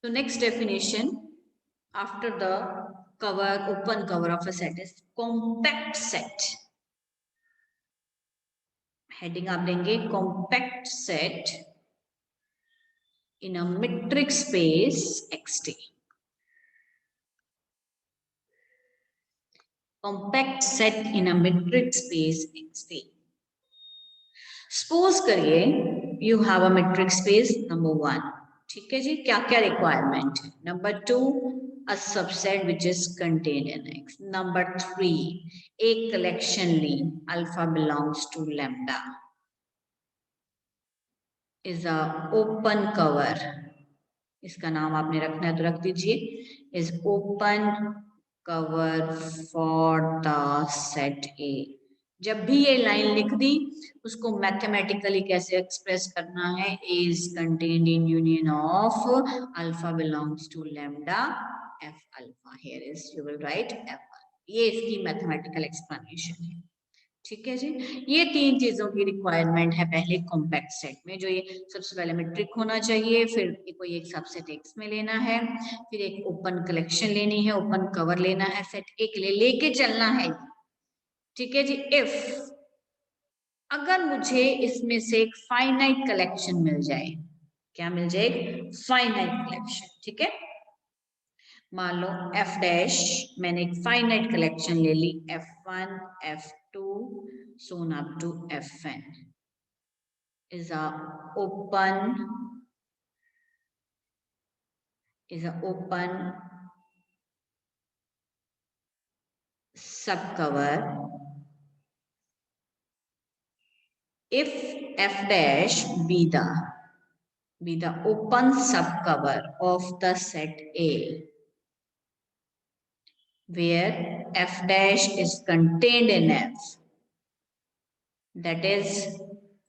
So next definition after the open cover of a set is compact set. Heading आप देंगे compact set in a metric space XT. Compact set in a metric space XT. Suppose करिए you have a metric space number 1. ठीक है जी, क्या क्या requirement है? Number 2, a subset which is contained in X. Number 3, एक collection Lee alpha belongs to lambda is a open cover. इसका नाम आपने रखना है तो रख दीजिए. is open cover for the set A. जब भी ये लाइन लिख दी उसको मैथमेटिकली कैसे एक्सप्रेस करना है? A is contained in union of alpha belongs to lambda f alpha. Here is you will write f. ये इसकी मैथमेटिकल एक्सप्लेनेशन है. ठीक है जी, ये 3 चीजों की रिक्वायरमेंट है पहले कॉम्पैक्ट सेट में. जो ये सबसे पहले मेट्रिक होना चाहिए, फिर कोई एक सबसेट एक्स में लेना है, फिर एक ओपन कलेक्शन लेनी है, ओपन कवर लेना है सेट एक लेके चलना है. ठीक है जी. इफ अगर मुझे इसमें से एक फाइनाइट कलेक्शन मिल जाए, क्या मिल जाए? Finite collection. ठीक है, मान लो एफ डैश, मैंने एक फाइनाइट कलेक्शन ले ली f1 f2 so on up to fn is a open subcover if f dash be the open subcover of the set A where f dash is contained in F, that is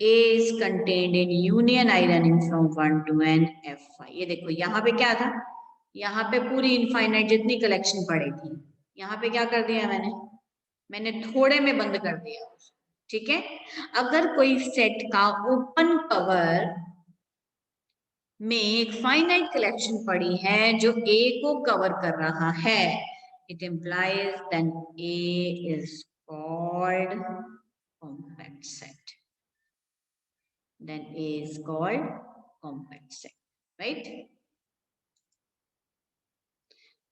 A is contained in union I running from 1 to n f. ये देखो यहाँ पे क्या था? यहाँ पे पूरी infinite जितनी कलेक्शन पड़ी थी, यहाँ पे क्या कर दिया मैंने थोड़े में बंद कर दिया. ठीक है, अगर कोई सेट का ओपन कवर में एक फाइनाइट कलेक्शन पड़ी है जो A को कवर कर रहा है, it implies then A is called compact set. Then A is called compact set, right?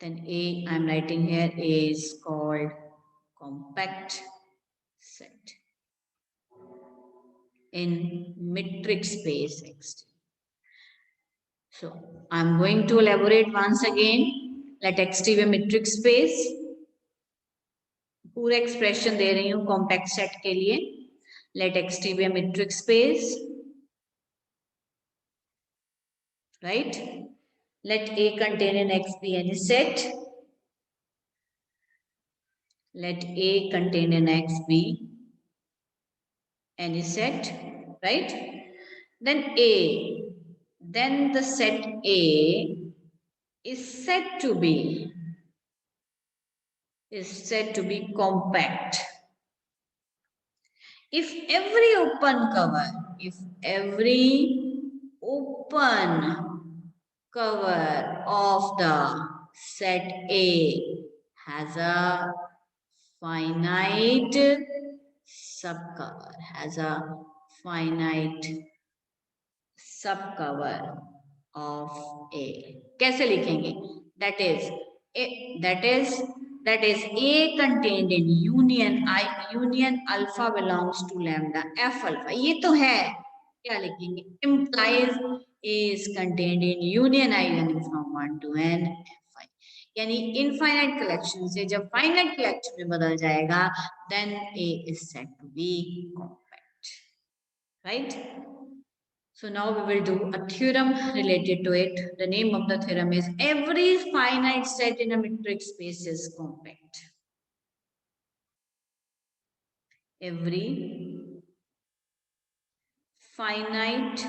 Then A, I'm writing here, A is called compact set in metric space XT. So I'm going to elaborate once again. Let XT be a metric space. पूरा expression दे रही हूँ compact set के लिए. Let XT be a metric space, right? Let A contain in X be any set. Let A contain in X be any set, right? Then the set A is said to be compact if every open cover of the set A has a finite subcover of A. कैसे लिखेंगे? That is A contained in union alpha belongs to lambda f alpha. ये तो है, क्या लिखेंगे? Implies A is contained in union I running from 1 to n f. यानी infinite collection से जब फाइनाइट कलेक्शन में बदल जाएगा, then A is said to be compact, right? So now we will do a theorem related to it. The name of the theorem is every finite set in a metric space is compact. Every finite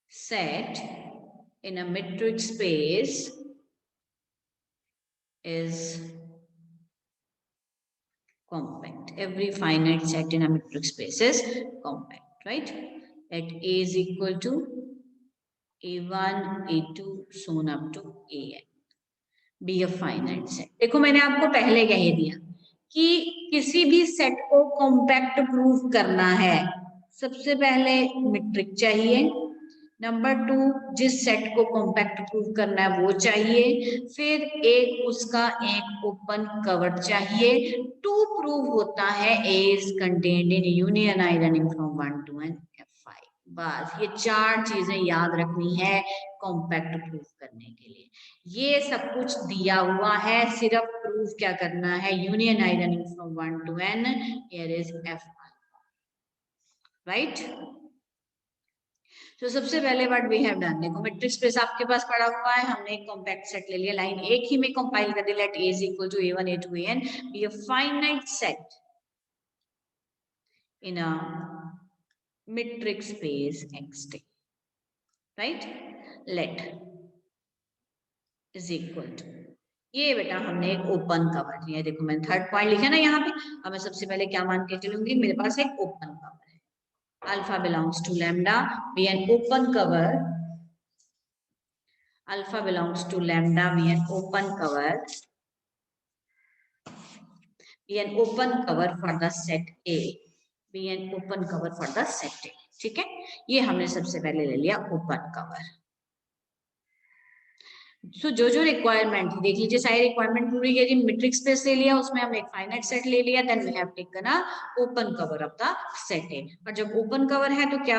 set in a metric space is compact. Every finite set in a metric space is compact, right? Let A is equal to A1, A2 so on up to AN be a finite set. देखो मैंने आपको पहले कह दिया कि किसी भी set को कॉम्पैक्ट प्रूव करना है, सबसे पहले मीट्रिक चाहिए, नंबर 2 जिस सेट को कॉम्पैक्ट प्रूव करना है वो चाहिए, फिर एक उसका एक ओपन कवर चाहिए। टू प्रूव होता है A is contained in union I running from 1 to n F5। बस ये 4 चीजें याद रखनी है कॉम्पैक्ट प्रूव करने के लिए। ये सब कुछ दिया हुआ है, सिर्फ प्रूफ क्या करना है, union I running from 1 to n, here is F, right. तो सबसे पहले व्हाट वी हैव डन, देखो मैट्रिक्स स्पेस आपके पास पड़ा हुआ है, हमने एक कॉम्पैक्ट सेट ले लिया, लाइन एक ही में कंपाइल कर दी, late A is equal to A1 A2 AN be a finite set in a metric space XT, right, let is equal to, ये बेटा हमने एक ओपन कवर लिया, देखो मैंने थर्ड पॉइंट लिखा ना यहाँ पे। अब मैं सबसे पहले क्या मान के चलूंगी, मेरे पास एक ओपन कवर है, alpha belongs to lambda be an open cover, alpha belongs to lambda be an open cover, be an open cover for the set A, be an open cover for the set A. ठीक है, ये हमने सबसे पहले ले लिया open cover. सो जो requirement देख लीजिए, सारी रिक्वायरमेंट पूरी करी, मीट्रिक स्पेस ले लिया, उसमें हमने एक फाइनाइट सेट ले लिया, then we have taken a open cover of the set A. और जब ओपन कवर है तो क्या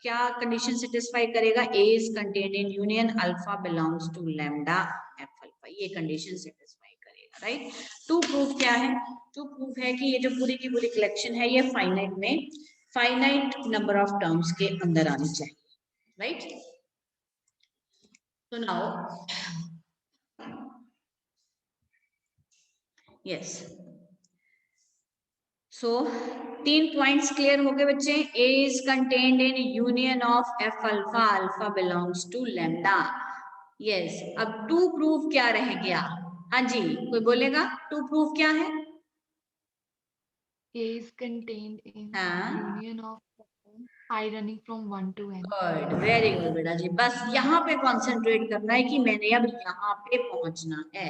क्या कंडीशन सेटिस्फाई करेगा, A is contained in union alpha belongs to lambda F alpha, ये कंडीशन सेटिस्फाई करेगा, राइट। टू प्रूफ क्या है, टू प्रूफ है कि ये जो पूरी की पूरी कलेक्शन है ये फाइनाइट में फाइनाइट नंबर ऑफ टर्म्स के अंदर आनी चाहिए, right. So now, yes. So 3 points clear हो गए बच्चे। A is contained in union of F alpha, alpha belongs to lambda. Yes. अब टू प्रूफ क्या रह गया, हाँ जी कोई बोलेगा, टू प्रूफ क्या है? A is contained in union of I running from 1 to n. Good, very good बेटा जी, बस यहाँ पे कॉन्सेंट्रेट करना है कि मैंने अब यहाँ पे पहुंचना है।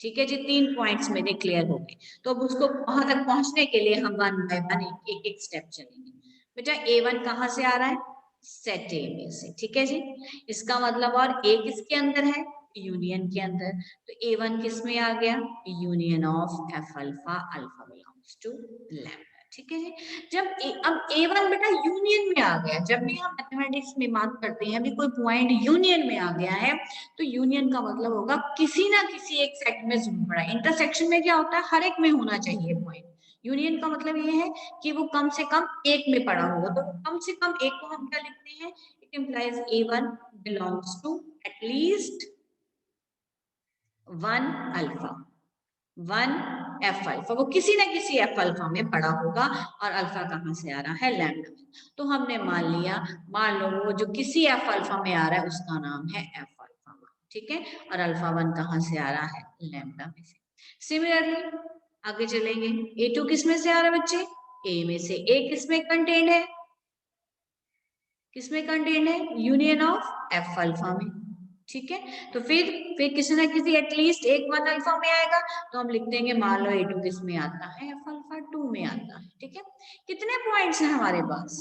ठीक है जी, 3 पॉइंट्स मेरे क्लियर हो गए, तो अब उसको वहां तक पहुंचने के लिए हम वन बाय वन एक एक स्टेप चलेंगे। बेटा A1 कहाँ से आ रहा है, सेट ए में से, ठीक है जी। इसका मतलब और A किसके अंदर है, यूनियन के अंदर, तो A1 किस में आ गया, union of F alpha, alpha belongs to lambda. ठीक है जी। जब अब A1 बेटा यूनियन में आ गया, जब भी हम मैथमेटिक्स में बात करते हैं अभी कोई पॉइंट यूनियन में आ गया है, तो यूनियन का मतलब होगा किसी ना किसी एक सेट में जरूर पड़ा है। इंटरसेक्शन में क्या होता है, हर एक में होना चाहिए पॉइंट। यूनियन का मतलब ये है कि वो कम से कम एक में पड़ा होगा, तो कम से कम एक को हम क्या लिखते हैं, it implies A1 belongs to at least 1 alpha, 1 F alpha, वो किसी ना किसी एफ अल्फा में पड़ा होगा, और अल्फा कहाँ से आ रहा है, लैम्डा में। तो हमने मान लिया, मान लो वो जो किसी एफ अल्फा में आ रहा है उसका नाम है एफ अल्फा 1, ठीक है, और अल्फा 1 कहाँ से आ रहा है, लैम्डा में से। सिमिलरली आगे चलेंगे, A2 किस में से आ रहा है बच्चे, ए में से। ए किस में कंटेन्ड है, किसमें कंटेन्ड है, यूनियन ऑफ एफ अल्फा में, ठीक है। तो फिर किसी ना किसी एटलीस्ट एक 1 अल्फा में आएगा, तो हम लिख देंगे, मान लो A2 किस में आता है, एफ अल्फा 2 में आता है, ठीक है। कितने पॉइंट्स हैं हमारे पास,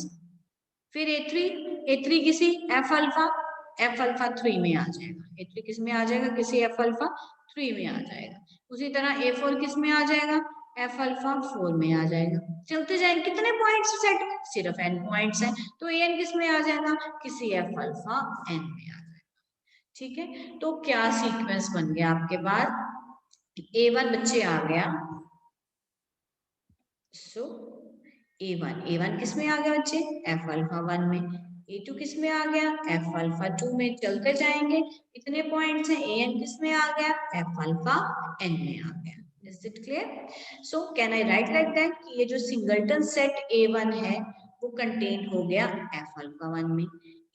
फिर A3 किसी एफ अल्फा 3 में आ जाएगा, A3 किस में आ जाएगा, किसी एफ अल्फा 3 में आ जाएगा। उसी तरह A4 किस में आ जाएगा, एफ अल्फा 4 में आ जाएगा। चलते जाएंगे, कितने पॉइंट्स सेट में, सिर्फ n पॉइंट्स हैं, तो an किस में आ जाएगा, किसी एफ अल्फा n में आ जाएगा, ठीक है। तो क्या सीक्वेंस बन गया आपके पास, A1 बच्चे आ गया, सो A1 किस में आ गया बच्चे, एफ अल्फा 1 में, A2 किस में आ गया, एफ अल्फा 2 में। चलते जाएंगे, कितने पॉइंट्स हैं, an किस में आ गया, एफ अल्फा n में आ गया। Is it clear? So can I right like that कि ये जो सिंगलटन सेट A1 है वो कंटेन हो गया एफ अल्फा 1 में,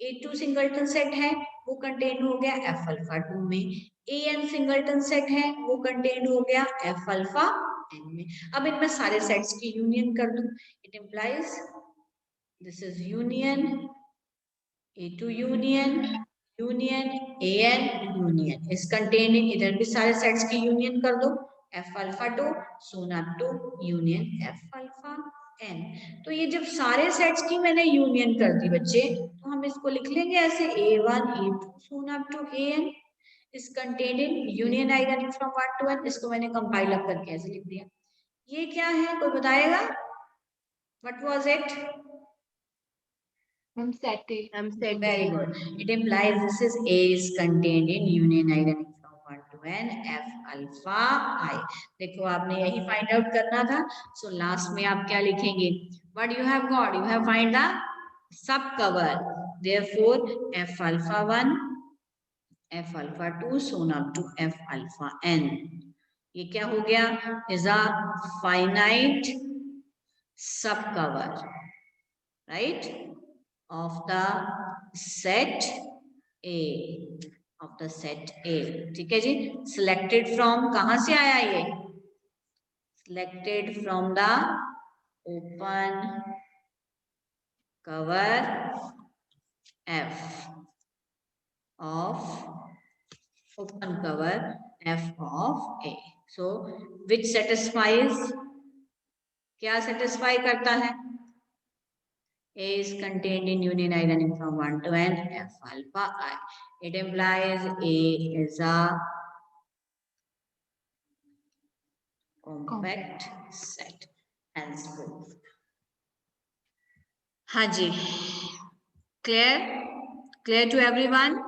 A2 सिंगलटन सेट है वो कंटेन हो गया एफ अल्फा 2 में, an सिंगलटन सेट है वो कंटेन हो गया एफ अल्फा n में। अब इनमें सारे सेट्स की यूनियन कर दूं, it implies this is union A2 union union an union is contained इन, इधर भी सारे सेट्स की यूनियन कर दो, f alpha 2 soon up to union f alpha n। तो ये जब सारे सेट्स की मैंने यूनियन कर दी बच्चे, तो हम इसको लिख लेंगे ऐसे a1 a2 soon up to an is contained in union I running from 1 to n। इसको मैंने कंपाइल अप करके ऐसे लिख दिया। ये क्या है, कोई बताएगा? What was it? set A. Very good. It implies this is A is contained in union I running from 1 to n f alpha I। देखो आपने यही फाइंड आउट करना था। सो लास्ट में आप क्या लिखेंगे? What you have got? You have find the sub cover। Therefore f alpha 1 f alpha 2 soon up to f alpha n। ये क्या हो गया? Is a finite sub cover, right, of the set A, of the set A। ठीक है जी। Selected from, कहां से आया ये? Selected from the open cover F of open cover F of A। So which satisfies, क्या satisfy करता है? A is contained in union I running from 1 to n f alpha I। It implies A is a compact set। Henceforth, हाँ जी, clear to everyone?